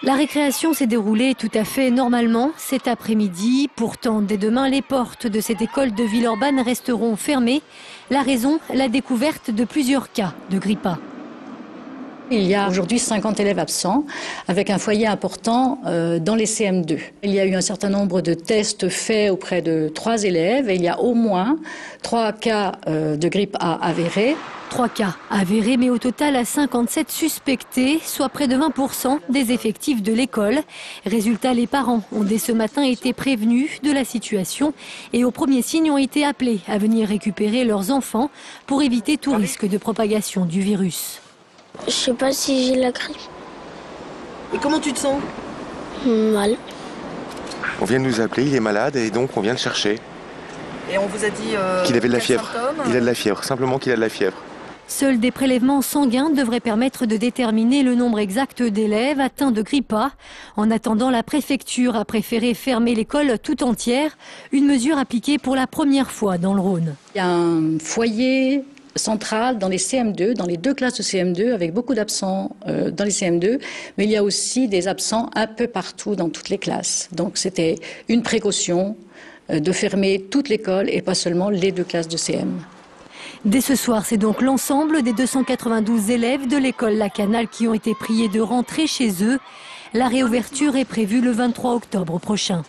La récréation s'est déroulée tout à fait normalement cet après-midi. Pourtant, dès demain, les portes de cette école de Villeurbanne resteront fermées. La raison, la découverte de plusieurs cas de grippe A. Il y a aujourd'hui 50 élèves absents, avec un foyer important dans les CM2. Il y a eu un certain nombre de tests faits auprès de 3 élèves et il y a au moins 3 cas de grippe A avérés. 3 cas avérés, mais au total 57 suspectés, soit près de 20% des effectifs de l'école. Résultat, les parents ont dès ce matin été prévenus de la situation et aux premiers signes ont été appelés à venir récupérer leurs enfants pour éviter tout risque de propagation du virus. Je sais pas si j'ai la grippe. Et comment tu te sens? Mal. On vient de nous appeler, il est malade et donc on vient le chercher. Et on vous a dit qu'il avait de la fièvre. Symptômes? Il a de la fièvre, simplement qu'il a de la fièvre. Seuls des prélèvements sanguins devraient permettre de déterminer le nombre exact d'élèves atteints de grippe A. En attendant, la préfecture a préféré fermer l'école tout entière, une mesure appliquée pour la première fois dans le Rhône. Il y a un foyer central dans les CM2, dans les 2 classes de CM2, avec beaucoup d'absents dans les CM2, mais il y a aussi des absents un peu partout dans toutes les classes. Donc c'était une précaution de fermer toute l'école et pas seulement les 2 classes de CM. Dès ce soir, c'est donc l'ensemble des 292 élèves de l'école La Canale qui ont été priés de rentrer chez eux. La réouverture est prévue le 23 octobre prochain.